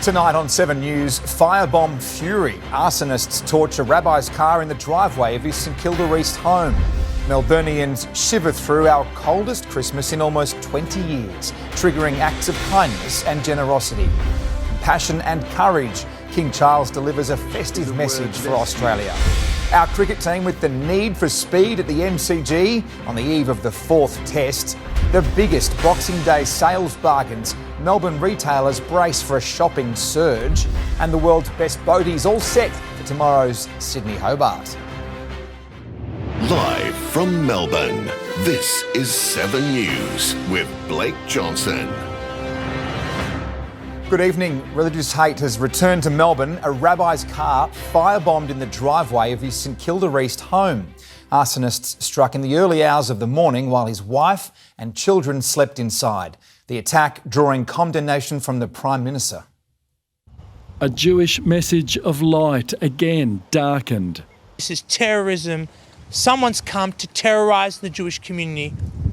Tonight on 7 News, firebomb fury. Arsonists torch a rabbi's car in the driveway of his St Kilda East home. Melburnians shiver through our coldest Christmas in almost 20 years, triggering acts of kindness and generosity. Compassion and courage. King Charles delivers a festive message for Australia. Our cricket team with the need for speed at the MCG on the eve of the 4th test. The biggest Boxing Day sales bargains. Melbourne retailers brace for a shopping surge. And the world's best boaties all set for tomorrow's Sydney Hobart. Live from Melbourne, this is 7 News with Blake Johnson. Good evening. Religious hate has returned to Melbourne. A rabbi's car firebombed in the driveway of his St Kilda East home. Arsonists struck in the early hours of the morning while his wife and children slept inside. The attack drawing condemnation from the Prime Minister. A Jewish message of light again darkened. This is terrorism. Someone's come to terrorise the Jewish community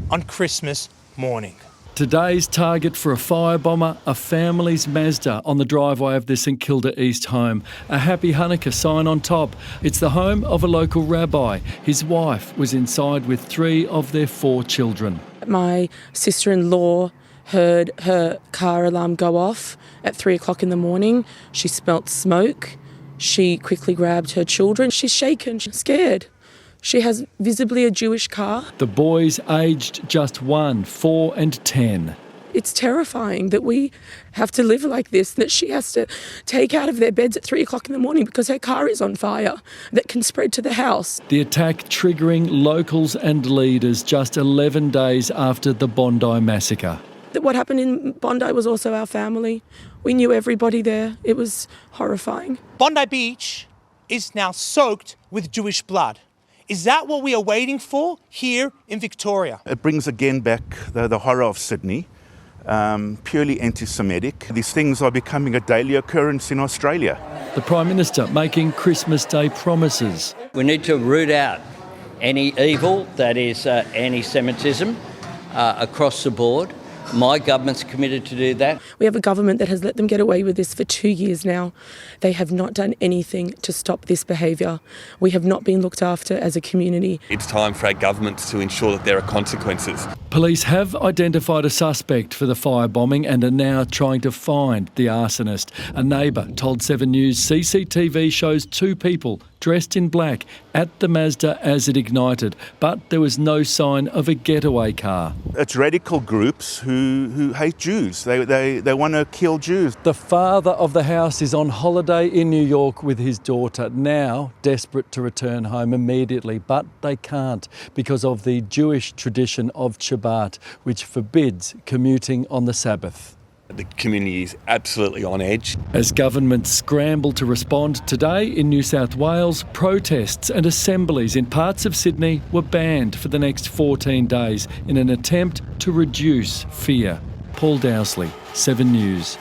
on Christmas morning. Today's target for a firebomber, a family's Mazda on the driveway of the St Kilda East home. A happy Hanukkah sign on top. It's the home of a local rabbi. His wife was inside with 3 of their 4 children. My sister-in-law heard her car alarm go off at 3 o'clock in the morning. She smelt smoke. She quickly grabbed her children. She's shaken, she's scared. She has visibly a Jewish car. The boys aged just 1, 4 and 10. It's terrifying that we have to live like this, that she has to take out of their beds at 3 o'clock in the morning because her car is on fire that can spread to the house. The attack triggering locals and leaders just 11 days after the Bondi massacre. What happened in Bondi was also our family. We knew everybody there. It was horrifying. Bondi Beach is now soaked with Jewish blood. Is that what we are waiting for here in Victoria? It brings again back the horror of Sydney, purely anti-Semitic. These things are becoming a daily occurrence in Australia. The Prime Minister making Christmas Day promises. We need to root out any evil that is anti-Semitism across the board. My government's committed to do that. We have a government that has let them get away with this for 2 years now. They have not done anything to stop this behaviour. We have not been looked after as a community. It's time for our governments to ensure that there are consequences. Police have identified a suspect for the firebombing and are now trying to find the arsonist. A neighbour told 7 News CCTV shows 2 people dressed in black at the Mazda as it ignited, but there was no sign of a getaway car. It's radical groups who hate Jews. They want to kill Jews. The father of the house is on holiday in New York with his daughter, now desperate to return home immediately, but they can't because of the Jewish tradition of Shabbat, which forbids commuting on the Sabbath. The community is absolutely on edge. As governments scramble to respond today in New South Wales, protests and assemblies in parts of Sydney were banned for the next 14 days in an attempt to reduce fear. Paul Dowsley, 7 News.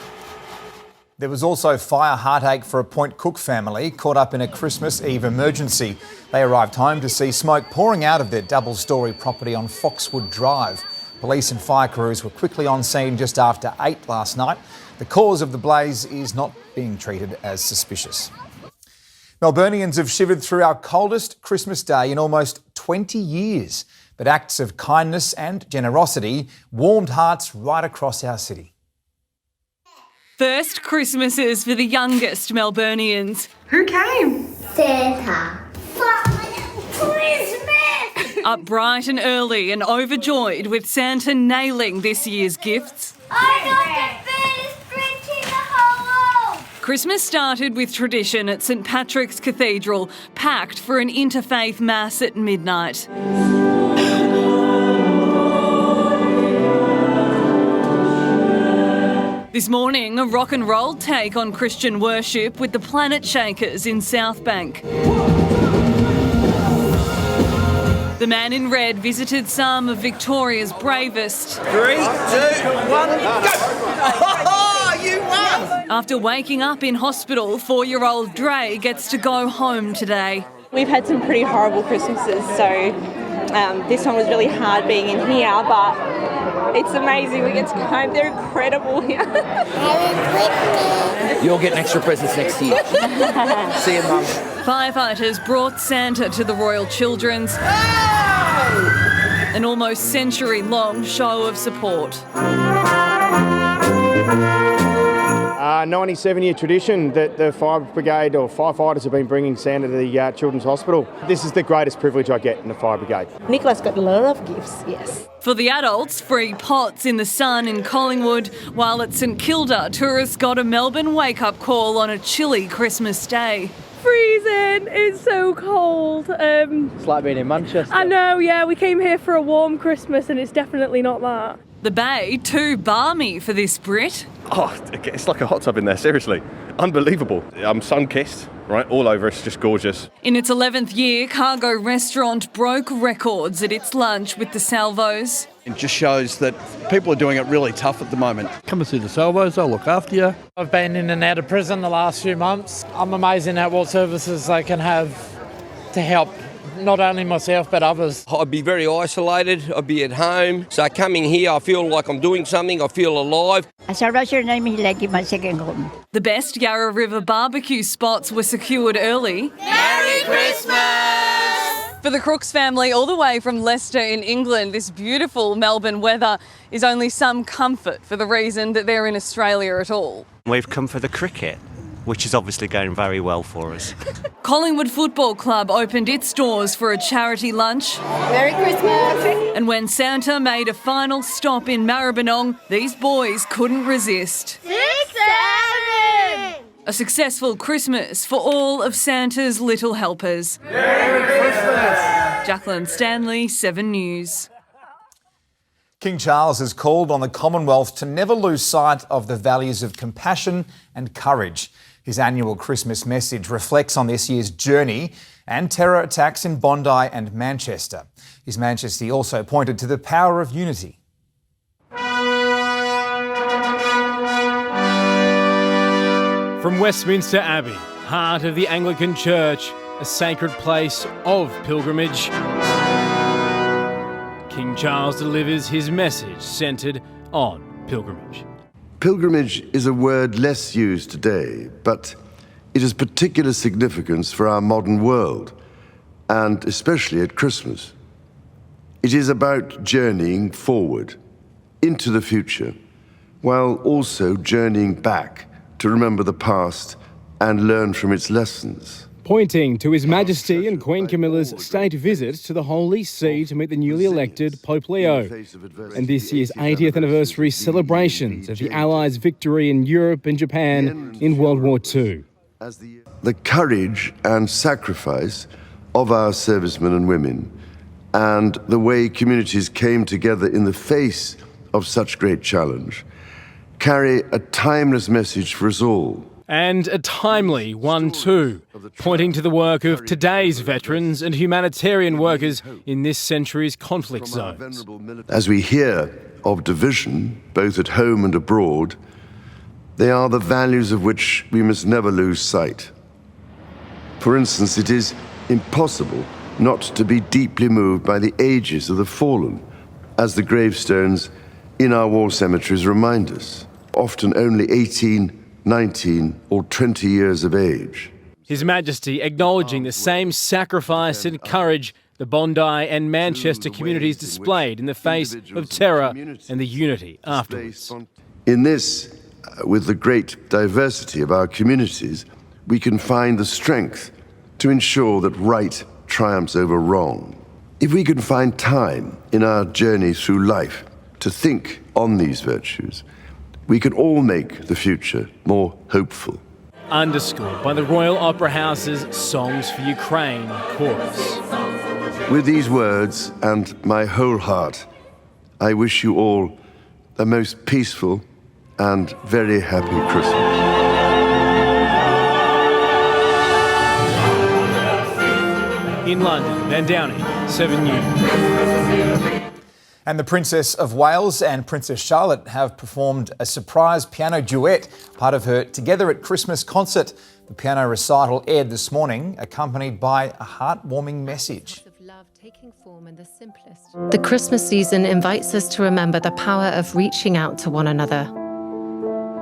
There was also fire heartache for a Point Cook family caught up in a Christmas Eve emergency. They arrived home to see smoke pouring out of their double-storey property on Foxwood Drive. Police and fire crews were quickly on scene just after 8 last night. The cause of the blaze is not being treated as suspicious. Melburnians have shivered through our coldest Christmas day in almost 20 years, but acts of kindness and generosity warmed hearts right across our city. First Christmases for the youngest Melburnians. Who came? Santa. Up bright and early and overjoyed with Santa nailing this year's gifts. I got the biggest drink in the whole world. Christmas started with tradition at St Patrick's Cathedral, packed for an interfaith mass at midnight. This morning, a rock and roll take on Christian worship with the Planet Shakers in South Bank. The man in red visited some of Victoria's bravest. 3, 2, 1, go! Oh, you won! After waking up in hospital, 4-year-old Dre gets to go home today. We've had some pretty horrible Christmases, so this one was really hard being in here, but It's amazing. We get to go home. They're incredible here. You'll get extra presents next year. See you, Mum. Firefighters brought Santa to the Royal Children's. An almost century-long show of support. 97-year tradition that the fire brigade or firefighters have been bringing Santa to the Children's Hospital. This is the greatest privilege I get in the fire brigade. Nicholas got a lot of gifts, yes. For the adults, free pots in the sun in Collingwood, while at St Kilda, tourists got a Melbourne wake-up call on a chilly Christmas day. Freezing, it's so cold. It's like being in Manchester. I know, yeah, we came here for a warm Christmas and it's definitely not that. The bay, too balmy for this Brit. Oh, it's like a hot tub in there, seriously. Unbelievable. I'm sun-kissed, right, all over, it's just gorgeous. In its 11th year, Cargo Restaurant broke records at its lunch with the Salvos. It just shows that people are doing it really tough at the moment. Come and see the Salvos, they'll look after you. I've been in and out of prison the last few months. I'm amazing at what services they can have to help not only myself but others. I'd be very isolated, I'd be at home. So coming here, I feel like I'm doing something, I feel alive. The best Yarra River barbecue spots were secured early. Merry Christmas! For the Crooks family, all the way from Leicester in England, this beautiful Melbourne weather is only some comfort for the reason that they're in Australia at all. We've come for the cricket, which is obviously going very well for us. Collingwood Football Club opened its doors for a charity lunch. Merry Christmas! And when Santa made a final stop in Maribyrnong, these boys couldn't resist. 6, 7! A successful Christmas for all of Santa's little helpers. Merry Christmas! Jacqueline Stanley, 7 News. King Charles has called on the Commonwealth to never lose sight of the values of compassion and courage. His annual Christmas message reflects on this year's journey and terror attacks in Bondi and Manchester. His Majesty also pointed to the power of unity. From Westminster Abbey, heart of the Anglican Church, a sacred place of pilgrimage, King Charles delivers his message centred on pilgrimage. Pilgrimage is a word less used today, but it has particular significance for our modern world, and especially at Christmas. It is about journeying forward into the future, while also journeying back to remember the past and learn from its lessons. Pointing to His Majesty and Queen Camilla's state visit to the Holy See to meet the newly elected Pope Leo, and this year's 80th anniversary celebrations of the Allies' victory in Europe and Japan in World War II. The courage and sacrifice of our servicemen and women, and the way communities came together in the face of such great challenge, carry a timeless message for us all. And a timely one too, pointing to the work of today's veterans and humanitarian workers in this century's conflict zones. As we hear of division, both at home and abroad, they are the values of which we must never lose sight. For instance, it is impossible not to be deeply moved by the ages of the fallen, as the gravestones in our war cemeteries remind us, often only 18, 19 or 20 years of age. His Majesty acknowledging the same sacrifice and courage the Bondi and Manchester communities displayed in the face of terror and the unity afterwards. In this, with the great diversity of our communities, we can find the strength to ensure that right triumphs over wrong. If we can find time in our journey through life to think on these virtues, we can all make the future more hopeful. Underscored by the Royal Opera House's Songs for Ukraine chorus. With these words and my whole heart, I wish you all a most peaceful and very happy Christmas. In London, Van Downing, 7 News. And the Princess of Wales and Princess Charlotte have performed a surprise piano duet, part of her Together at Christmas concert. The piano recital aired this morning, accompanied by a heartwarming message. Taking form in the simplest. The Christmas season invites us to remember the power of reaching out to one another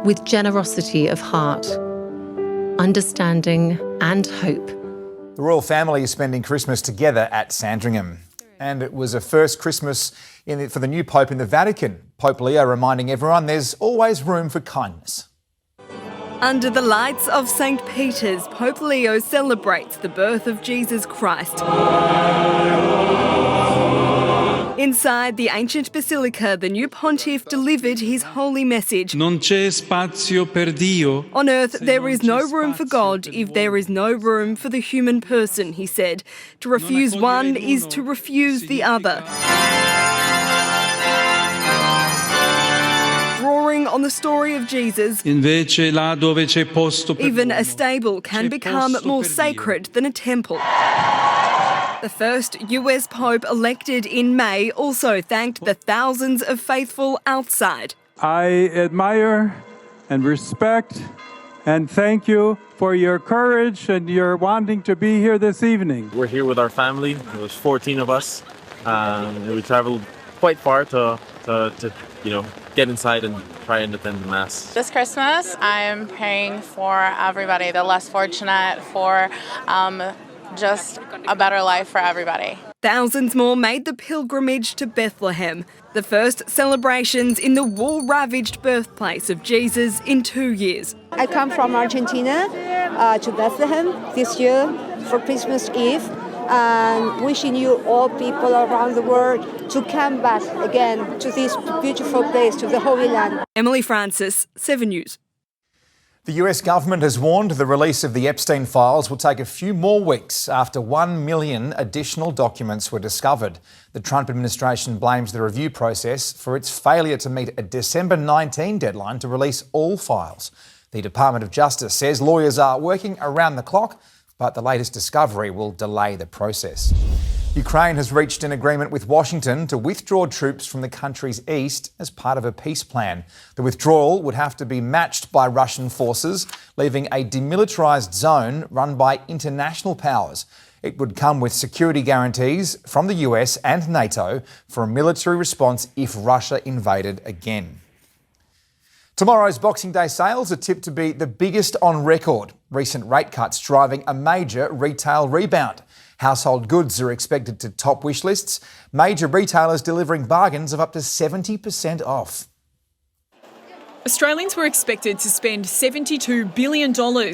with generosity of heart, understanding and hope. The royal family is spending Christmas together at Sandringham. And it was a first Christmas for the new Pope in the Vatican. Pope Leo reminding everyone there's always room for kindness. Under the lights of St. Peter's, Pope Leo celebrates the birth of Jesus Christ. Inside the ancient basilica, the new pontiff delivered his holy message. Non c'è spazio per Dio. On earth, there is no room for God if there is no room for the human person, he said. To refuse one is to refuse the other. Drawing on the story of Jesus, Invece là dove c'è posto per even a l'uomo, stable can become more sacred than a temple. The first US Pope elected in May also thanked the thousands of faithful outside. I admire and respect and thank you for your courage and your wanting to be here this evening. We're here with our family. There was 14 of us. We traveled quite far to get inside and try and attend the Mass. This Christmas, I'm praying for everybody, the less fortunate, for just a better life for everybody. Thousands more made the pilgrimage to Bethlehem, the first celebrations in the war-ravaged birthplace of Jesus in 2 years. I come from Argentina to Bethlehem this year for Christmas Eve, and wishing you all people around the world to come back again to this beautiful place, to the Holy Land. Emily Francis, 7 News. The US government has warned the release of the Epstein files will take a few more weeks after 1 million additional documents were discovered. The Trump administration blames the review process for its failure to meet a December 19 deadline to release all files. The Department of Justice says lawyers are working around the clock, but the latest discovery will delay the process. Ukraine has reached an agreement with Washington to withdraw troops from the country's east as part of a peace plan. The withdrawal would have to be matched by Russian forces, leaving a demilitarised zone run by international powers. It would come with security guarantees from the US and NATO for a military response if Russia invaded again. Tomorrow's Boxing Day sales are tipped to be the biggest on record. Recent rate cuts driving a major retail rebound. Household goods are expected to top wish lists, major retailers delivering bargains of up to 70% off. Australians were expected to spend $72 billion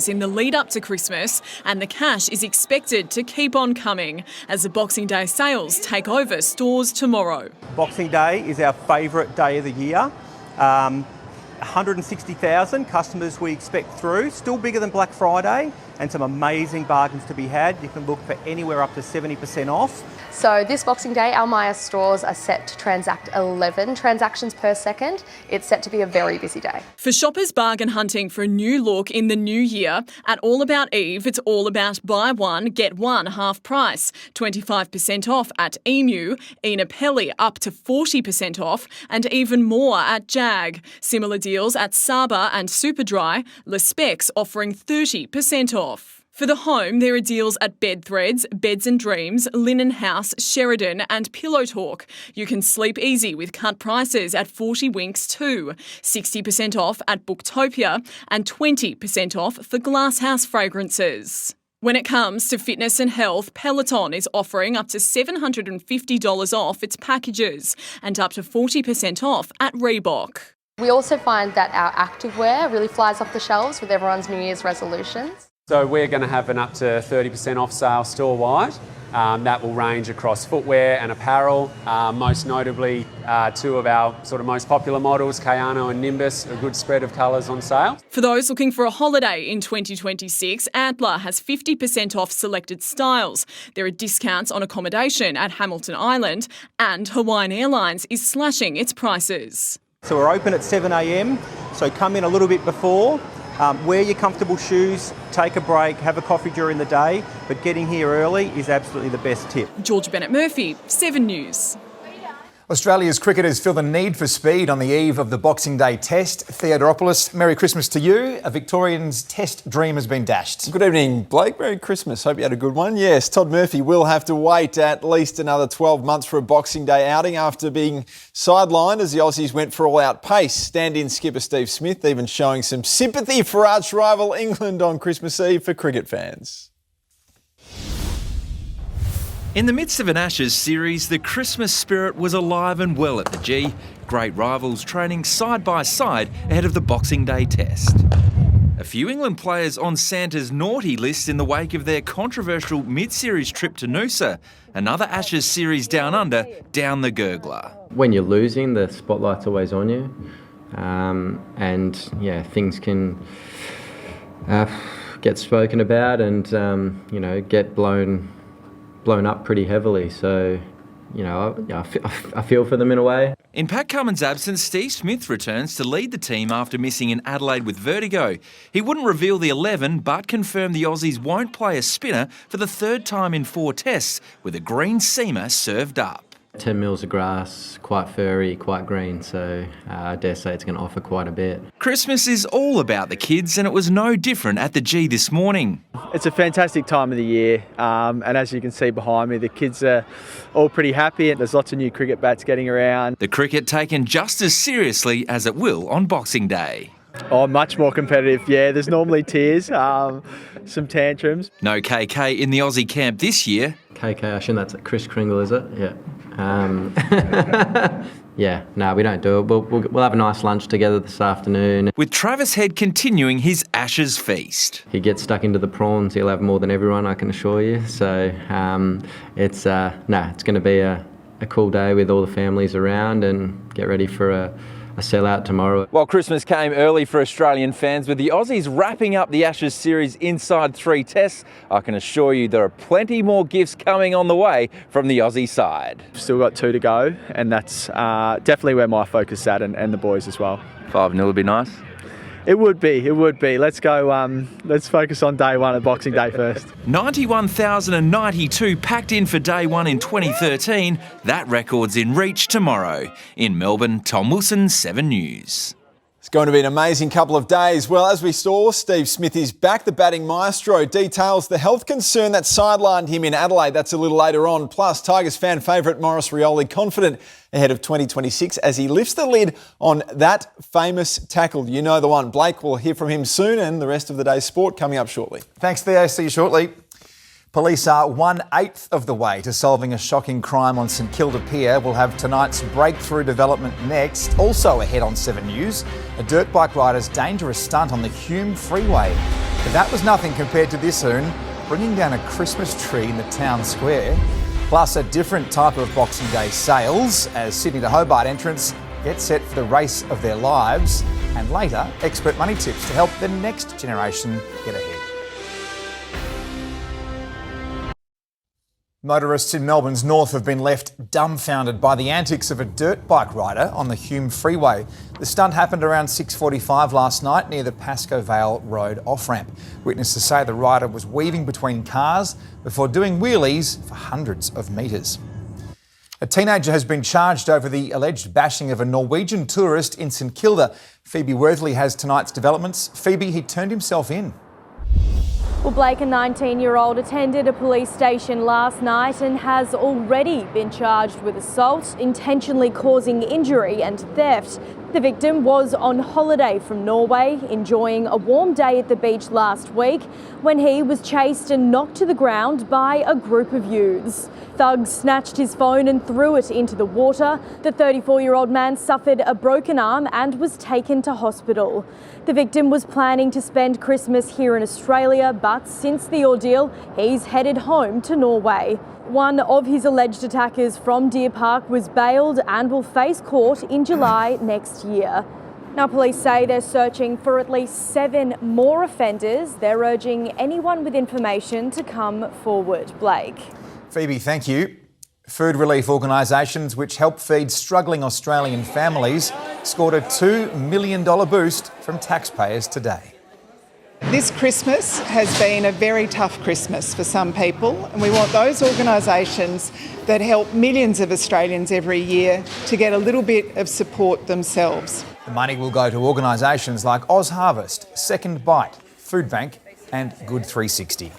in the lead up to Christmas, and the cash is expected to keep on coming as the Boxing Day sales take over stores tomorrow. Boxing Day is our favourite day of the year. 160,000 customers we expect through, still bigger than Black Friday, and some amazing bargains to be had. You can look for anywhere up to 70% off. So this Boxing Day, our Myer stores are set to transact 11 transactions per second. It's set to be a very busy day. For shoppers bargain hunting for a new look in the new year, at All About Eve, it's all about buy one, get one half price. 25% off at Emu, Ina Pelli up to 40% off, and even more at Jag. Similar deals at Saba and Superdry, Le Specs offering 30% off. For the home, there are deals at Bed Threads, Beds and Dreams, Linen House, Sheridan and Pillow Talk. You can sleep easy with cut prices at 40 Winks too. 60% off at Booktopia and 20% off for Glasshouse fragrances. When it comes to fitness and health, Peloton is offering up to $750 off its packages and up to 40% off at Reebok. We also find that our activewear really flies off the shelves with everyone's New Year's resolutions. So we're going to have an up to 30% off sale store-wide. That will range across footwear and apparel. Most notably, two of our sort of most popular models, Kayano and Nimbus, a good spread of colours on sale. For those looking for a holiday in 2026, Antler has 50% off selected styles. There are discounts on accommodation at Hamilton Island, and Hawaiian Airlines is slashing its prices. So we're open at 7 a.m, so come in a little bit before. Wear your comfortable shoes, take a break, have a coffee during the day, but getting here early is absolutely the best tip. Georgia Bennett Murphy, 7 News. Australia's cricketers feel the need for speed on the eve of the Boxing Day Test. Theo Doropoulos, Merry Christmas to you. A Victorian's Test dream has been dashed. Good evening, Blake. Merry Christmas. Hope you had a good one. Yes, Todd Murphy will have to wait at least another 12 months for a Boxing Day outing after being sidelined as the Aussies went for all-out pace. Stand-in skipper Steve Smith even showing some sympathy for arch-rival England on Christmas Eve for cricket fans. In the midst of an Ashes series, the Christmas spirit was alive and well at the G. Great rivals training side by side ahead of the Boxing Day Test. A few England players on Santa's naughty list in the wake of their controversial mid-series trip to Noosa. Another Ashes series down under, down the gurgler. When you're losing, the spotlight's always on you. Things can get spoken about and, get blown up pretty heavily, so I feel for them in a way. In Pat Cummins' absence, Steve Smith returns to lead the team after missing in Adelaide with vertigo. He wouldn't reveal the 11 but confirmed the Aussies won't play a spinner for the third time in 4 tests, with a green seamer served up. 10 mils of grass, quite furry, quite green, so I dare say it's going to offer quite a bit. Christmas is all about the kids, and it was no different at the G this morning. It's a fantastic time of the year, and as you can see behind me, the kids are all pretty happy, and there's lots of new cricket bats getting around. The cricket taken just as seriously as it will on Boxing Day. Oh, much more competitive, yeah. There's normally tears, some tantrums. No KK in the Aussie camp this year. KK, I assume that's Chris Kringle, is it? Yeah. We don't do it. We'll have a nice lunch together this afternoon. With Travis Head continuing his Ashes feast. He gets stuck into the prawns, he'll have more than everyone, I can assure you. So it's going to be a cool day with all the families around and get ready for a sellout tomorrow. Well, Christmas came early for Australian fans with the Aussies wrapping up the Ashes series inside 3 tests. I can assure you there are plenty more gifts coming on the way from the Aussie side. Still got 2 to go, and that's definitely where my focus is at, and the boys as well. 5-0 would be nice. It would be. Let's go, let's focus on day one of Boxing Day first. 91,092 packed in for day one in 2013. That record's in reach tomorrow. In Melbourne, Tom Wilson, 7 News. It's going to be an amazing couple of days. Well, as we saw, Steve Smith is back, the batting maestro. Details the health concern that sidelined him in Adelaide. That's a little later on. Plus, Tigers fan favourite Maurice Rioli confident ahead of 2026 as he lifts the lid on that famous tackle. You know the one. Blake, will hear from him soon, and the rest of the day's sport coming up shortly. Thanks, Theo. See you shortly. Police are 1/8 of the way to solving a shocking crime on St Kilda Pier. We'll have tonight's breakthrough development next. Also ahead on 7 News, a dirt bike rider's dangerous stunt on the Hume Freeway. But that was nothing compared to this soon, bringing down a Christmas tree in the town square. Plus a different type of Boxing Day sales as Sydney to Hobart entrants get set for the race of their lives. And later, expert money tips to help the next generation get ahead. Motorists in Melbourne's north have been left dumbfounded by the antics of a dirt bike rider on the Hume Freeway. The stunt happened around 6:45 last night near the Pascoe Vale Road off-ramp. Witnesses say the rider was weaving between cars before doing wheelies for hundreds of metres. A teenager has been charged over the alleged bashing of a Norwegian tourist in St Kilda. Phoebe Worthley has tonight's developments. Phoebe, he turned himself in. Well, Blake, a 19-year-old, attended a police station last night and has already been charged with assault, intentionally causing injury and theft. The victim was on holiday from Norway, enjoying a warm day at the beach last week, when he was chased and knocked to the ground by a group of youths. Thugs snatched his phone and threw it into the water. The 34-year-old man suffered a broken arm and was taken to hospital. The victim was planning to spend Christmas here in Australia, but since the ordeal, he's headed home to Norway. One of his alleged attackers from Deer Park was bailed and will face court in July next year. Now, police say they're searching for at least 7 more offenders. They're urging anyone with information to come forward. Blake. Phoebe, thank you. Food relief organisations which help feed struggling Australian families scored a $2 million boost from taxpayers today. This Christmas has been a very tough Christmas for some people, and we want those organisations that help millions of Australians every year to get a little bit of support themselves. The money will go to organisations like Oz Harvest, Second Bite, Food Bank and Good 360.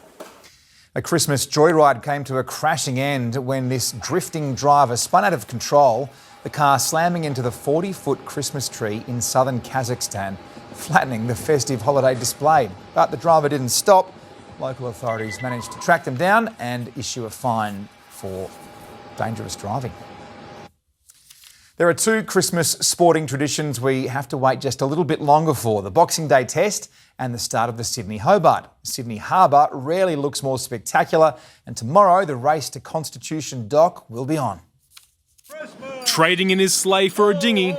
A Christmas joyride came to a crashing end when this drifting driver spun out of control, the car slamming into the 40-foot Christmas tree in southern Kazakhstan, flattening the festive holiday display. But the driver didn't stop. Local authorities managed to track them down and issue a fine for dangerous driving. There are two Christmas sporting traditions we have to wait just a little bit longer for: the Boxing Day Test and the start of the Sydney Hobart. Sydney Harbour rarely looks more spectacular, and tomorrow the race to Constitution Dock will be on. Trading in his sleigh for a dinghy.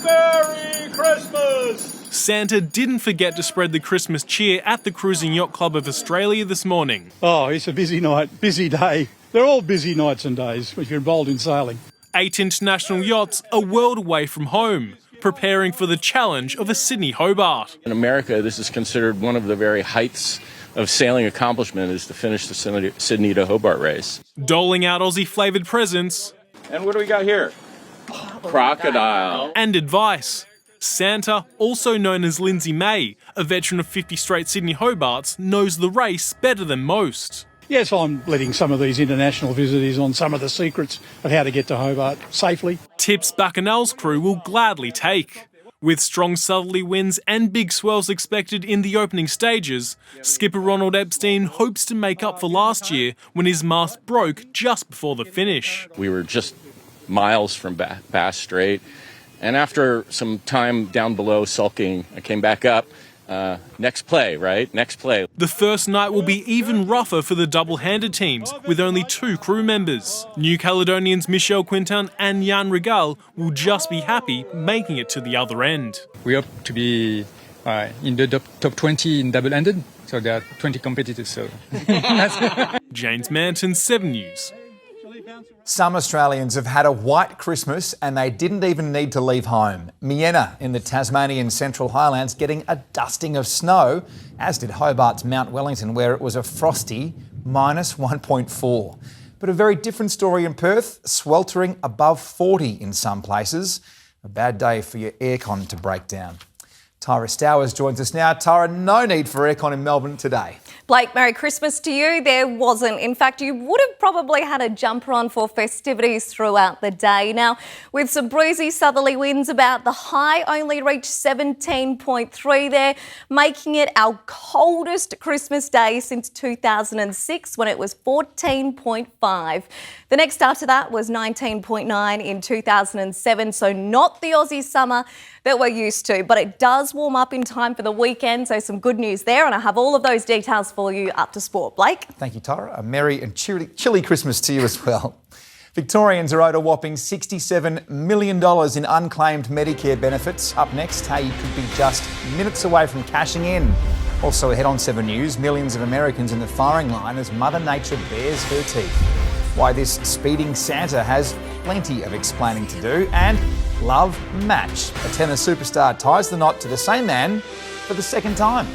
Merry Christmas! Santa didn't forget to spread the Christmas cheer at the Cruising Yacht Club of Australia this morning. Oh, it's a busy night, busy day. They're all busy nights and days if you're involved in sailing. 8 international yachts a world away from home, preparing for the challenge of a Sydney Hobart. In America, this is considered one of the very heights of sailing accomplishment, is to finish the Sydney to Hobart race. Doling out Aussie-flavoured presents. And what do we got here? Crocodile. And advice. Santa, also known as Lindsay May, a veteran of 50 straight Sydney Hobarts, knows the race better than most. Yes, I'm letting some of these international visitors on some of the secrets of how to get to Hobart safely. Tips Bacchanal's crew will gladly take. With strong southerly winds and big swells expected in the opening stages, skipper Ronald Epstein hopes to make up for last year when his mast broke just before the finish. We were just miles from Bass Strait, and after some time down below sulking, I came back up. Next play, right? Next play. The first night will be even rougher for the double-handed teams, with only 2 crew members. New Caledonians Michel Quintin and Jan Regal will just be happy making it to the other end. We hope to be in the top 20 in double-handed, so there are 20 competitors. So. James Manton, 7 News. Some Australians have had a white Christmas and they didn't even need to leave home. Miena in the Tasmanian Central Highlands getting a dusting of snow, as did Hobart's Mount Wellington, where it was a frosty -1.4. But a very different story in Perth, sweltering above 40 in some places. A bad day for your aircon to break down. Tyra Stowers joins us now. Tyra, no need for aircon in Melbourne today. Blake, Merry Christmas to you. There wasn't. In fact, you would have probably had a jumper on for festivities throughout the day. Now, with some breezy southerly winds about, the high only reached 17.3 there, making it our coldest Christmas day since 2006 when it was 14.5. The next after that was 19.9 in 2007, so not the Aussie summer that we're used to, but it does warm up in time for the weekend, so some good news there, and I have all of those details for you up to sport. Blake? Thank you, Tyra. A merry and chilly Christmas to you as well. Victorians are owed a whopping $67 million in unclaimed Medicare benefits. Up next, how you could be just minutes away from cashing in. Also ahead on 7 News, millions of Americans in the firing line as Mother Nature bares her teeth. Why this speeding Santa has plenty of explaining to do, and love match. A tennis superstar ties the knot to the same man for the second time.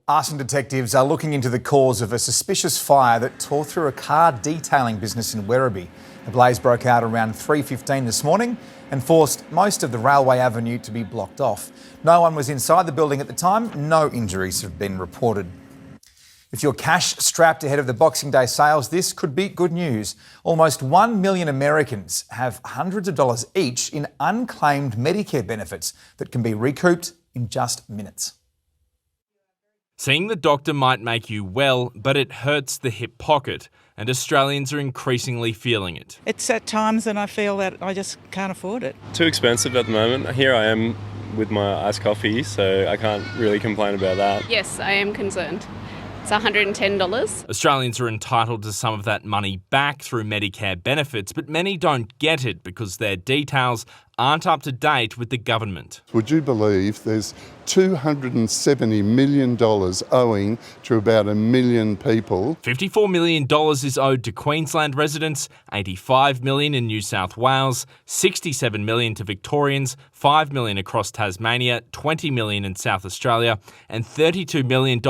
Arson detectives are looking into the cause of a suspicious fire that tore through a car detailing business in Werribee. The blaze broke out around 3:15 this morning and forced most of the Railway Avenue to be blocked off. No one was inside the building at the time. No injuries have been reported. If you're cash-strapped ahead of the Boxing Day sales, this could be good news. Almost 1 million Americans have hundreds of dollars each in unclaimed Medicare benefits that can be recouped in just minutes. Seeing the doctor might make you well, but it hurts the hip pocket, and Australians are increasingly feeling it. It's at times and I feel that I just can't afford it. Too expensive at the moment. Here I am with my iced coffee, so I can't really complain about that. Yes, I am concerned. It's $110. Australians are entitled to some of that money back through Medicare benefits, but many don't get it because their details aren't up to date with the government. Would you believe there's $270 million owing to about 1 million people? $54 million is owed to Queensland residents, $85 million in New South Wales, $67 million to Victorians, $5 million across Tasmania, $20 million in South Australia, and $32 million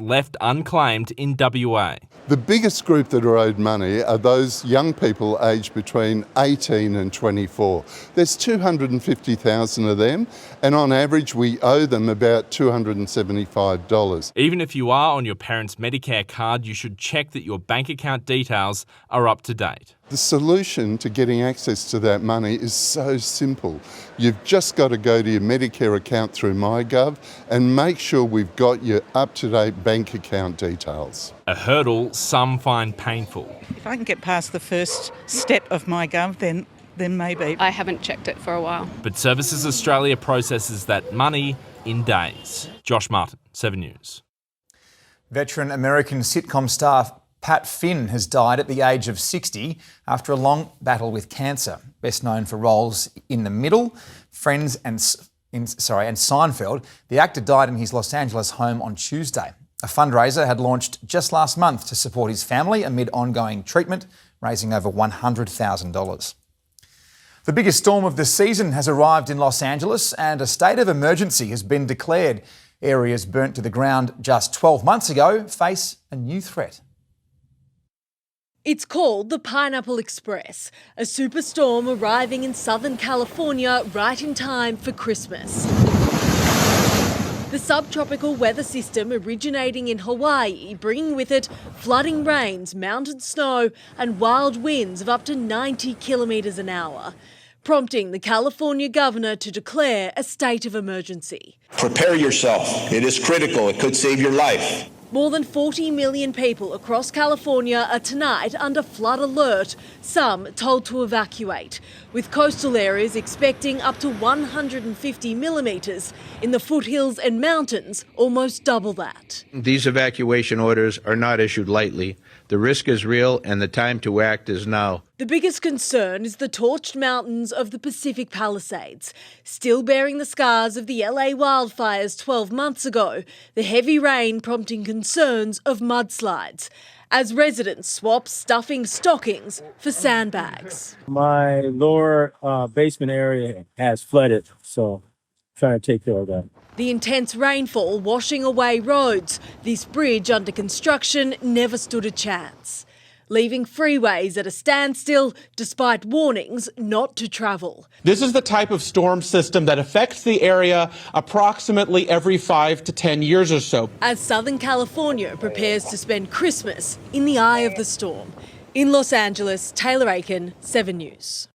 left unclaimed in WA. The biggest group that are owed money are those young people aged between 18 and 24. There's 250,000 of them, and on average we owe them about $275. Even if you are on your parents' Medicare card, you should check that your bank account details are up to date. The solution to getting access to that money is so simple. You've just got to go to your Medicare account through MyGov and make sure we've got your up-to-date bank account details. A hurdle some find painful. If I can get past the first step of MyGov, then maybe. I haven't checked it for a while. But Services Australia processes that money in days. Josh Martin, 7 News. Veteran American sitcom star Pat Finn has died at the age of 60 after a long battle with cancer. Best known for roles in The Middle, Friends and Seinfeld, the actor died in his Los Angeles home on Tuesday. A fundraiser had launched just last month to support his family amid ongoing treatment, raising over $100,000. The biggest storm of the season has arrived in Los Angeles and a state of emergency has been declared. Areas burnt to the ground just 12 months ago face a new threat. It's called the Pineapple Express, a superstorm arriving in Southern California right in time for Christmas. The subtropical weather system originating in Hawaii, bringing with it flooding rains, mountain snow and wild winds of up to 90 kilometres an hour, prompting the California governor to declare a state of emergency. Prepare yourself. It is critical. It could save your life. More than 40 million people across California are tonight under flood alert, some told to evacuate, with coastal areas expecting up to 150 millimetres. In the foothills and mountains, almost double that. These evacuation orders are not issued lightly. The risk is real and the time to act is now. The biggest concern is the torched mountains of the Pacific Palisades, still bearing the scars of the LA wildfires 12 months ago, the heavy rain prompting concerns of mudslides, as residents swap stuffing stockings for sandbags. My lower basement area has flooded, so trying to take care of that. The intense rainfall washing away roads. This bridge under construction never stood a chance, leaving freeways at a standstill despite warnings not to travel. This is the type of storm system that affects the area approximately every 5 to 10 years or so. As Southern California prepares to spend Christmas in the eye of the storm. In Los Angeles, Taylor Aiken, 7 News.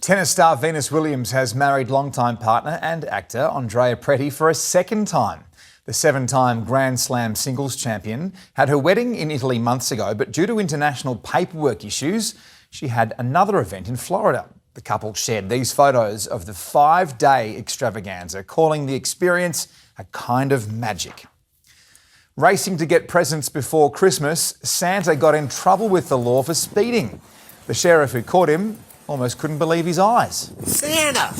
Tennis star Venus Williams has married longtime partner and actor Andrea Preti for a second time. The 7-time Grand Slam singles champion had her wedding in Italy months ago, but due to international paperwork issues, she had another event in Florida. The couple shared these photos of the 5-day extravaganza, calling the experience a kind of magic. Racing to get presents before Christmas, Santa got in trouble with the law for speeding. The sheriff who caught him almost couldn't believe his eyes. Santa!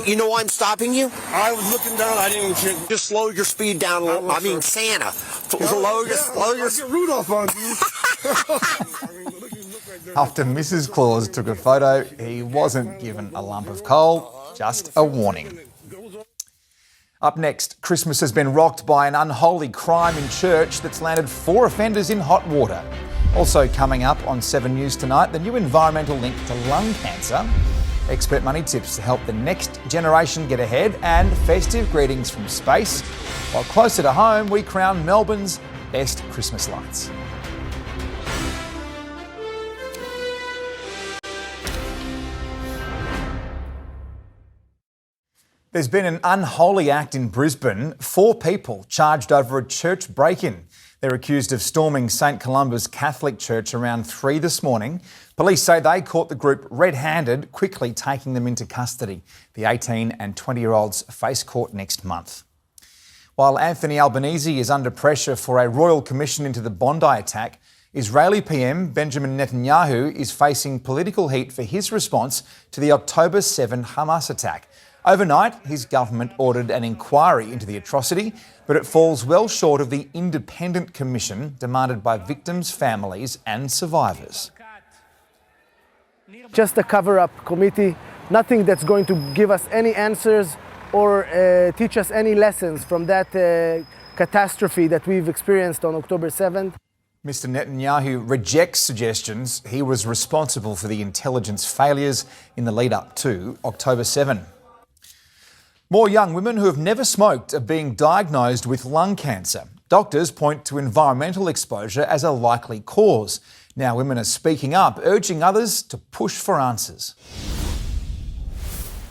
You know why I'm stopping you? I was looking down, I didn't even... Just slow your speed down a little. I mean, Santa. Slow your... Get Rudolph on you. After Mrs. Claus took a photo, he wasn't given a lump of coal, just a warning. Up next, Christmas has been rocked by an unholy crime in church that's landed 4 offenders in hot water. Also coming up on 7 News tonight, the new environmental link to lung cancer, expert money tips to help the next generation get ahead, and festive greetings from space. While closer to home, we crown Melbourne's best Christmas lights. There's been an unholy act in Brisbane. 4 people charged over a church break-in. They're accused of storming St Columba's Catholic Church around 3 this morning. Police say they caught the group red-handed, quickly taking them into custody. The 18 and 20-year-olds face court next month. While Anthony Albanese is under pressure for a royal commission into the Bondi attack, Israeli PM Benjamin Netanyahu is facing political heat for his response to the October 7 Hamas attack. Overnight, his government ordered an inquiry into the atrocity, but it falls well short of the independent commission demanded by victims' families and survivors. Just a cover-up committee, nothing that's going to give us any answers or teach us any lessons from that catastrophe that we've experienced on October 7th. Mr. Netanyahu rejects suggestions he was responsible for the intelligence failures in the lead-up to October 7. More young women who have never smoked are being diagnosed with lung cancer. Doctors point to environmental exposure as a likely cause. Now women are speaking up, urging others to push for answers.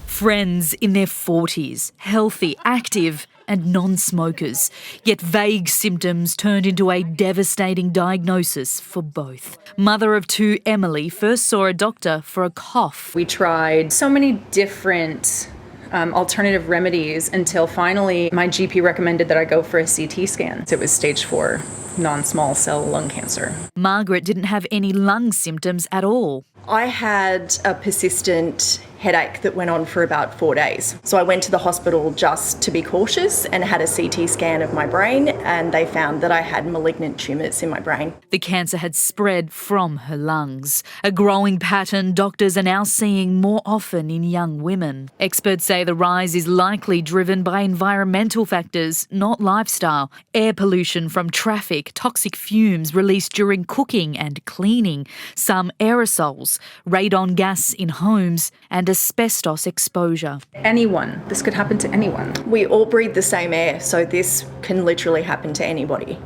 Friends in their 40s, healthy, active and non-smokers. Yet vague symptoms turned into a devastating diagnosis for both. Mother of two, Emily, first saw a doctor for a cough. We tried so many different alternative remedies until finally my GP recommended that I go for a CT scan. It was stage 4 non-small cell lung cancer. Margaret didn't have any lung symptoms at all. I had a persistent headache that went on for about 4 days. So I went to the hospital just to be cautious and had a CT scan of my brain, and they found that I had malignant tumours in my brain. The cancer had spread from her lungs. A growing pattern doctors are now seeing more often in young women. Experts say the rise is likely driven by environmental factors, not lifestyle. Air pollution from traffic, toxic fumes released during cooking and cleaning, some aerosols, radon gas in homes and asbestos exposure. Anyone. This could happen to anyone. We all breathe the same air, so this can literally happen to anybody.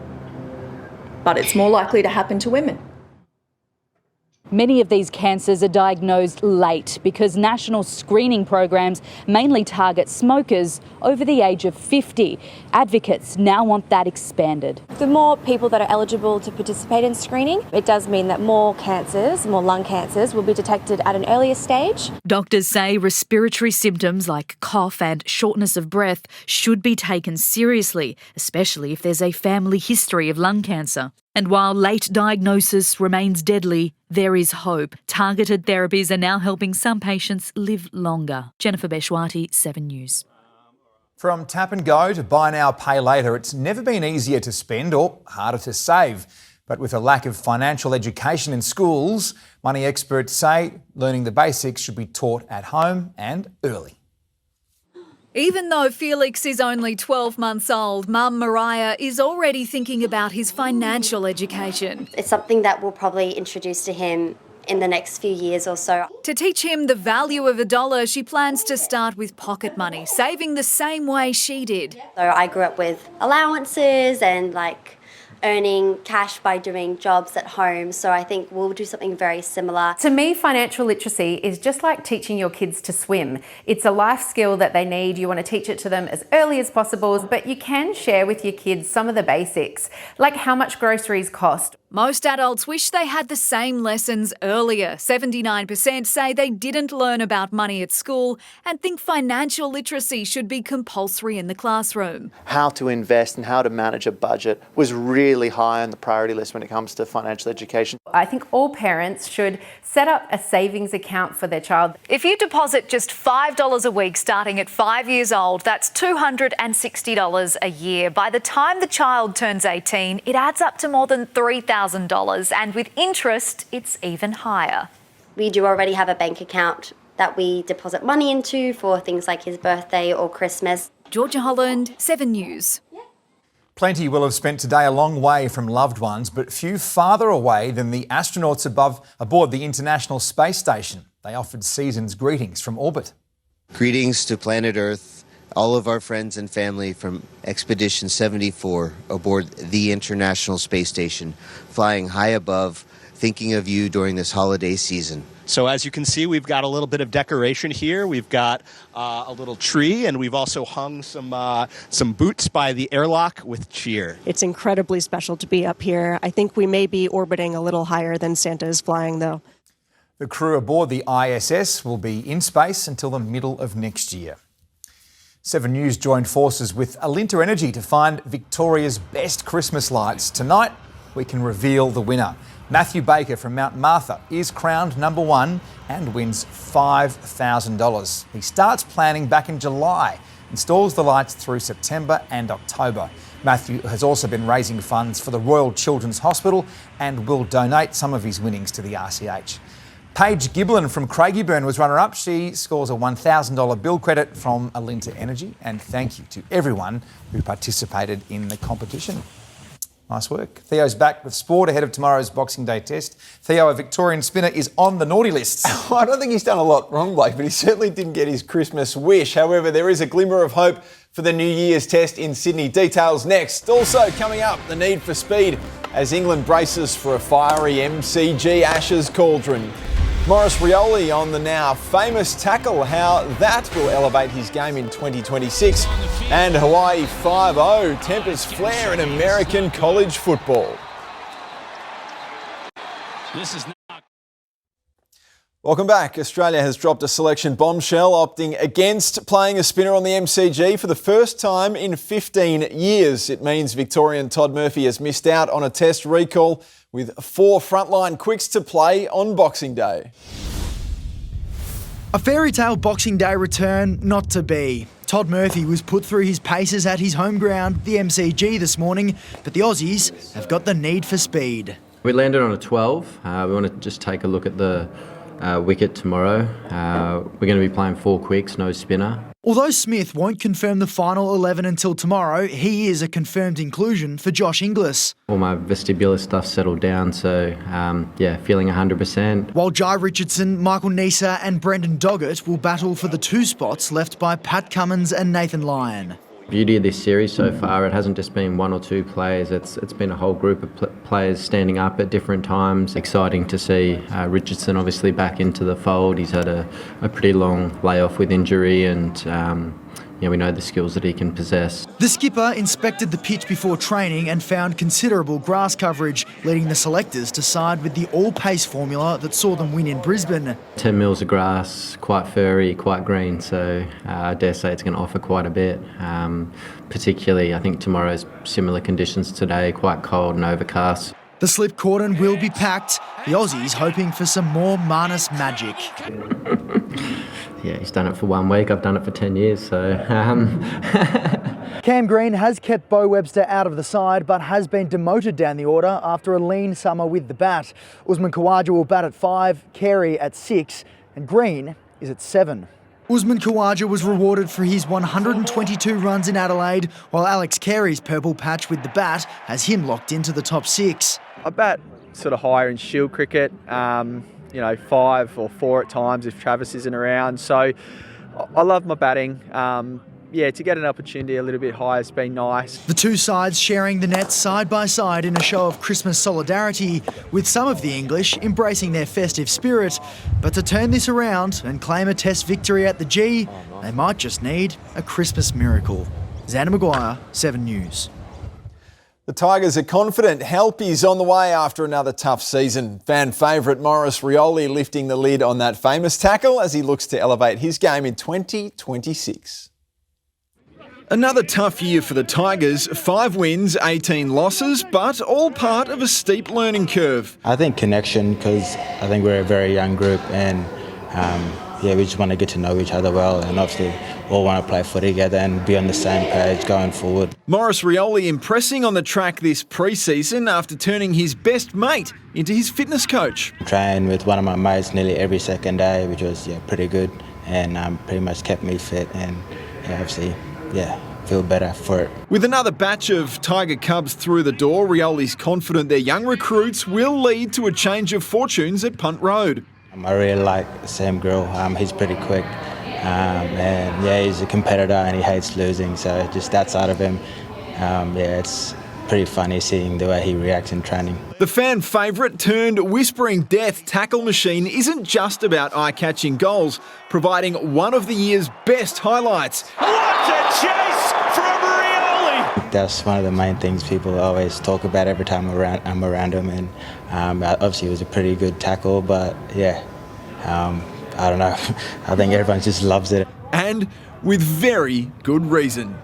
But it's more likely to happen to women. Many of these cancers are diagnosed late because national screening programs mainly target smokers over the age of 50. Advocates now want that expanded. The more people that are eligible to participate in screening, it does mean that more cancers, more lung cancers, will be detected at an earlier stage. Doctors say respiratory symptoms like cough and shortness of breath should be taken seriously, especially if there's a family history of lung cancer. And while late diagnosis remains deadly, there is hope. Targeted therapies are now helping some patients live longer. Jennifer Beshwati, 7 News. From tap and go to buy now, pay later, it's never been easier to spend or harder to save. But with a lack of financial education in schools, money experts say learning the basics should be taught at home and early. Even though Felix is only 12 months old, Mum Mariah is already thinking about his financial education. It's something that we'll probably introduce to him in the next few years or so. To teach him the value of a dollar, she plans to start with pocket money, saving the same way she did. So I grew up with allowances and earning cash by doing jobs at home, so I think we'll do something very similar. To me, financial literacy is just like teaching your kids to swim. It's a life skill that they need. You want to teach it to them as early as possible, but you can share with your kids some of the basics, like how much groceries cost. Most adults wish they had the same lessons earlier. 79% say they didn't learn about money at school and think financial literacy should be compulsory in the classroom. How to invest and how to manage a budget was really high on the priority list when it comes to financial education. I think all parents should set up a savings account for their child. If you deposit just $5 a week starting at 5 years old, that's $260 a year. By the time the child turns 18, it adds up to more than $3,000, and with interest, it's even higher. We do already have a bank account that we deposit money into for things like his birthday or Christmas. Georgia Holland, 7 News. Plenty will have spent today a long way from loved ones, but few farther away than the astronauts aboard the International Space Station. They offered season's greetings from orbit. Greetings to planet Earth, all of our friends and family from Expedition 74 aboard the International Space Station, flying high above, thinking of you during this holiday season. So as you can see, we've got a little bit of decoration here. We've got a little tree, and we've also hung some boots by the airlock with cheer. It's incredibly special to be up here. I think we may be orbiting a little higher than Santa is flying, though. The crew aboard the ISS will be in space until the middle of next year. 7 News joined forces with Alinta Energy to find Victoria's best Christmas lights. Tonight, we can reveal the winner. Matthew Baker from Mount Martha is crowned number one and wins $5,000. He starts planning back in July, installs the lights through September and October. Matthew has also been raising funds for the Royal Children's Hospital and will donate some of his winnings to the RCH. Paige Giblin from Craigieburn was runner-up. She scores a $1,000 bill credit from Alinta Energy, and thank you to everyone who participated in the competition. Nice work. Theo's back with sport ahead of tomorrow's Boxing Day test. Theo, a Victorian spinner, is on the naughty list. I don't think he's done a lot wrong, Blake, but he certainly didn't get his Christmas wish. However, there is a glimmer of hope for the New Year's test in Sydney. Details next. Also coming up, the need for speed as England braces for a fiery MCG Ashes cauldron. Maurice Rioli on the now famous tackle, how that will elevate his game in 2026. And Hawaii 5-0 tempers flare in American college football. Welcome back. Australia has dropped a selection bombshell, opting against playing a spinner on the MCG for the first time in 15 years. It means Victorian Todd Murphy has missed out on a test recall with 4 frontline quicks to play on Boxing Day. A fairy tale Boxing Day return not to be. Todd Murphy was put through his paces at his home ground, the MCG, this morning, but the Aussies have got the need for speed. We landed on a 12. We want to just take a look at the wicket tomorrow. We're going to be playing 4 quicks, no spinner. Although Smith won't confirm the final 11 until tomorrow, he is a confirmed inclusion for Josh Inglis. All my vestibular stuff settled down, so feeling 100%. While Jai Richardson, Michael Neser and Brendan Doggett will battle for the 2 spots left by Pat Cummins and Nathan Lyon. Beauty of this series so far, it hasn't just been 1 or 2 players, it's been a whole group of players standing up at different times. Exciting to see Richardson obviously back into the fold. He's had a pretty long layoff with injury, and we know the skills that he can possess. The skipper inspected the pitch before training and found considerable grass coverage, leading the selectors to side with the all-pace formula that saw them win in Brisbane. 10 mils of grass, quite furry, quite green, so I dare say it's going to offer quite a bit. Particularly, I think tomorrow's similar conditions today, quite cold and overcast. The slip cordon will be packed, the Aussies hoping for some more Marnus magic. Yeah, he's done it for 1 week, I've done it for 10 years, so... Cam Green has kept Bo Webster out of the side, but has been demoted down the order after a lean summer with the bat. Usman Khawaja will bat at 5, Carey at 6, and Green is at 7. Usman Khawaja was rewarded for his 122 runs in Adelaide, while Alex Carey's purple patch with the bat has him locked into the top 6. I bat sort of higher in shield cricket, 5 or 4 at times if Travis isn't around. So I love my batting. To get an opportunity a little bit higher has been nice. The 2 sides sharing the nets side by side in a show of Christmas solidarity, with some of the English embracing their festive spirit. But to turn this around and claim a test victory at the G, they might just need a Christmas miracle. Xander Maguire, 7 News. The Tigers are confident help is on the way after another tough season. Fan favourite Maurice Rioli lifting the lid on that famous tackle as he looks to elevate his game in 2026. Another tough year for the Tigers. 5 wins, 18 losses, but all part of a steep learning curve. I think connection, because I think we're a very young group, and we just want to get to know each other well, and obviously all want to play footy together and be on the same page going forward. Maurice Rioli impressing on the track this pre-season after turning his best mate into his fitness coach. Train with one of my mates nearly every second day, which was pretty good, and pretty much kept me fit, and feel better for it. With another batch of Tiger Cubs through the door, Rioli's confident their young recruits will lead to a change of fortunes at Punt Road. I really like Sam Grill. He's pretty quick, and he's a competitor and he hates losing, so just that side of him, it's pretty funny seeing the way he reacts in training. The fan favourite turned whispering death tackle machine isn't just about eye-catching goals, providing one of the year's best highlights. What a chase from Rioli! That's one of the main things people always talk about every time I'm around him, and obviously it was a pretty good tackle, but I don't know, I think everyone just loves it. And with very good reason.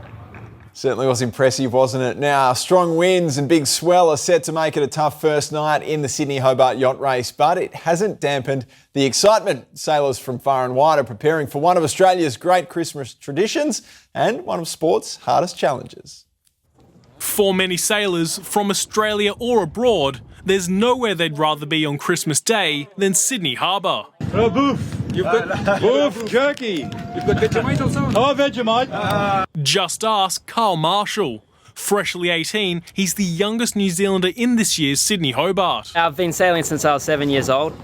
Certainly was impressive, wasn't it? Now, strong winds and big swell are set to make it a tough first night in the Sydney-Hobart yacht race, but it hasn't dampened the excitement. Sailors from far and wide are preparing for one of Australia's great Christmas traditions and one of sport's hardest challenges. For many sailors from Australia or abroad, there's nowhere they'd rather be on Christmas Day than Sydney Harbour. Oh, boof. You've got boof jerky. You've got Vegemite also? Oh, Vegemite. Just ask Carl Marshall. Freshly 18, he's the youngest New Zealander in this year's Sydney Hobart. I've been sailing since I was 7 years old.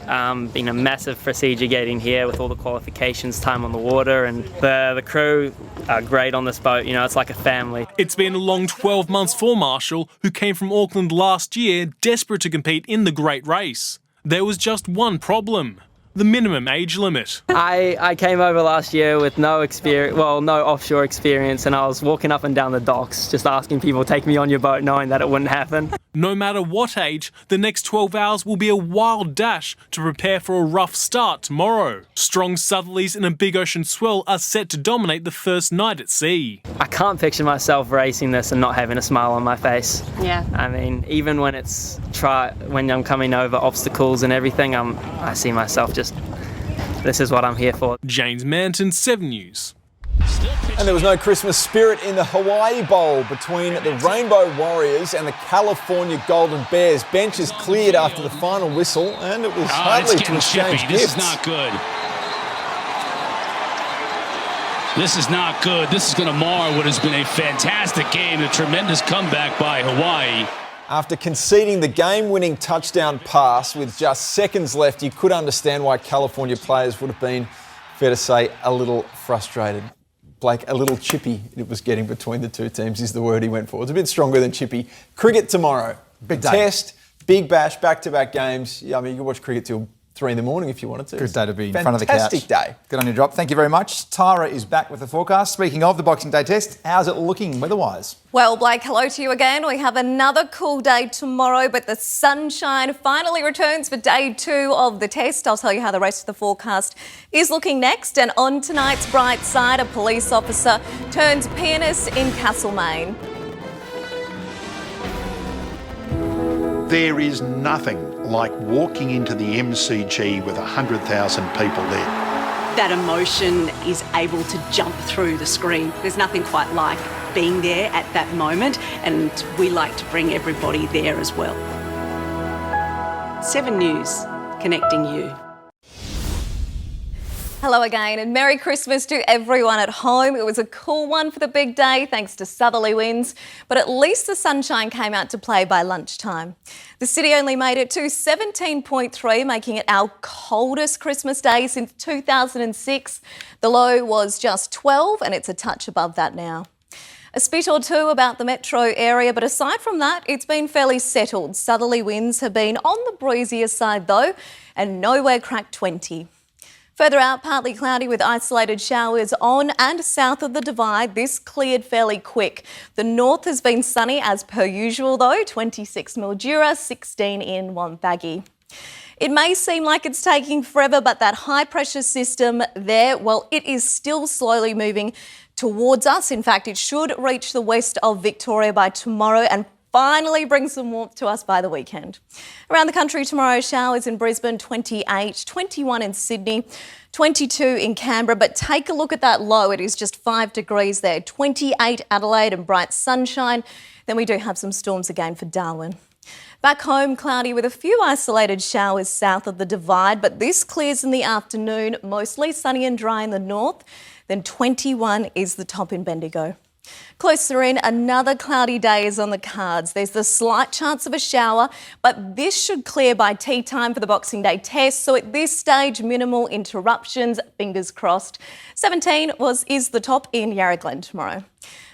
Been a massive procedure getting here with all the qualifications, time on the water, and the crew are great on this boat. You know, it's like a family. It's been a long 12 months for Marshall, who came from Auckland last year, desperate to compete in the great race. There was just one problem: the minimum age limit. I came over last year with no experience, well, no offshore experience, and I was walking up and down the docks just asking people to take me on your boat, knowing that it wouldn't happen. No matter what age, the next 12 hours will be a wild dash to prepare for a rough start tomorrow. Strong southerlies and a big ocean swell are set to dominate the first night at sea. I can't picture myself racing this and not having a smile on my face. Yeah. I mean, even when when I'm coming over obstacles and everything, I see myself just, this is what I'm here for. James Manton, 7 News. And there was no Christmas spirit in the Hawaii Bowl between the Rainbow Warriors and the California Golden Bears. Benches cleared after the final whistle, and it was hardly to exchange gifts. This is not good. This is not good. This is going to mar what has been a fantastic game, a tremendous comeback by Hawaii. After conceding the game-winning touchdown pass with just seconds left, you could understand why California players would have been, fair to say, a little frustrated. Blake, a little chippy it was getting between the two teams is the word he went for. It's a bit stronger than chippy. Cricket tomorrow. Big test, big bash, back-to-back games. Yeah, I mean, you can watch cricket till 3 in the morning if you wanted to. Good day to be in front of the couch. Fantastic day. Good on your drop. Thank you very much. Tyra is back with the forecast. Speaking of the Boxing Day test, how's it looking weather-wise? Well, Blake, hello to you again. We have another cool day tomorrow, but the sunshine finally returns for day 2 of the test. I'll tell you how the rest of the forecast is looking next. And on tonight's bright side, a police officer turns pianist in Castlemaine. There is nothing like walking into the MCG with 100,000 people there. That emotion is able to jump through the screen. There's nothing quite like being there at that moment, and we like to bring everybody there as well. 7 News, connecting you. Hello again and Merry Christmas to everyone at home. It was a cool one for the big day thanks to southerly winds, but at least the sunshine came out to play by lunchtime. The city only made it to 17.3, making it our coldest Christmas day since 2006. The low was just 12 and it's a touch above that now. A spit or two about the metro area, but aside from that, it's been fairly settled. Southerly winds have been on the breezier side though, and nowhere cracked 20. Further out, partly cloudy with isolated showers on and south of the Divide. This cleared fairly quick. The north has been sunny as per usual though, 26 Mildura, 16 in Wonthaggi. It may seem like it's taking forever, but that high pressure system there, well, it is still slowly moving towards us. In fact, it should reach the west of Victoria by tomorrow and finally bring some warmth to us by the weekend. Around the country tomorrow, showers in Brisbane, 28, 21 in Sydney, 22 in Canberra, but take a look at that low. It is just 5 degrees there, 28 Adelaide and bright sunshine. Then we do have some storms again for Darwin. Back home, cloudy with a few isolated showers south of the Divide, but this clears in the afternoon, mostly sunny and dry in the north. Then 21 is the top in Bendigo. Closer in, another cloudy day is on the cards. There's the slight chance of a shower, but this should clear by tea time for the Boxing Day test. So at this stage, minimal interruptions, fingers crossed. 17 is the top in Yarra Glen tomorrow.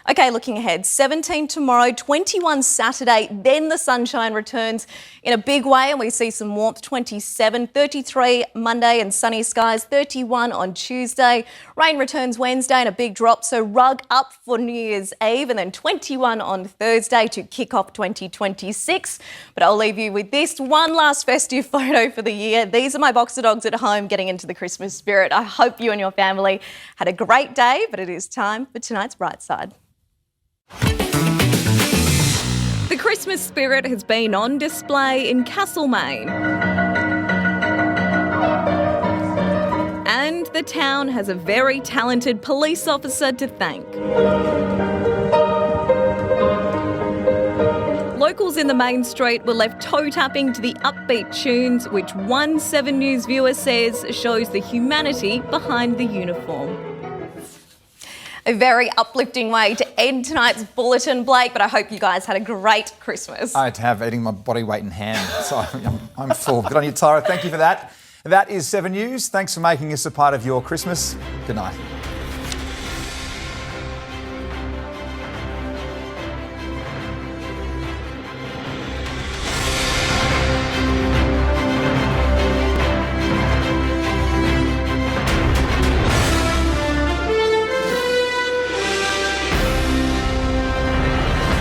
Okay, looking ahead, 17 tomorrow, 21 Saturday, then the sunshine returns in a big way and we see some warmth, 27, 33 Monday and sunny skies, 31 on Tuesday. Rain returns Wednesday and a big drop, so rug up for New Year's Eve and then 21 on Thursday to kick off 2026. But I'll leave you with this one last festive photo for the year. These are my boxer dogs at home getting into the Christmas spirit. I hope you and your family had a great day, but it is time for tonight's Bright Side. The Christmas spirit has been on display in Castlemaine. And the town has a very talented police officer to thank. Locals in the main street were left toe-tapping to the upbeat tunes, which one 7 News viewer says shows the humanity behind the uniform. A very uplifting way to end tonight's bulletin, Blake, but I hope you guys had a great Christmas. I have eating my body weight in ham, so I'm full. Good on you, Tyra. Thank you for that. That is 7 News. Thanks for making us a part of your Christmas. Good night.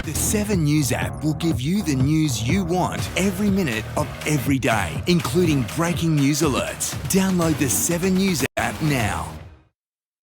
The 7 News app will give you the news you want every minute of every day, including breaking news alerts. Download the 7 News app now.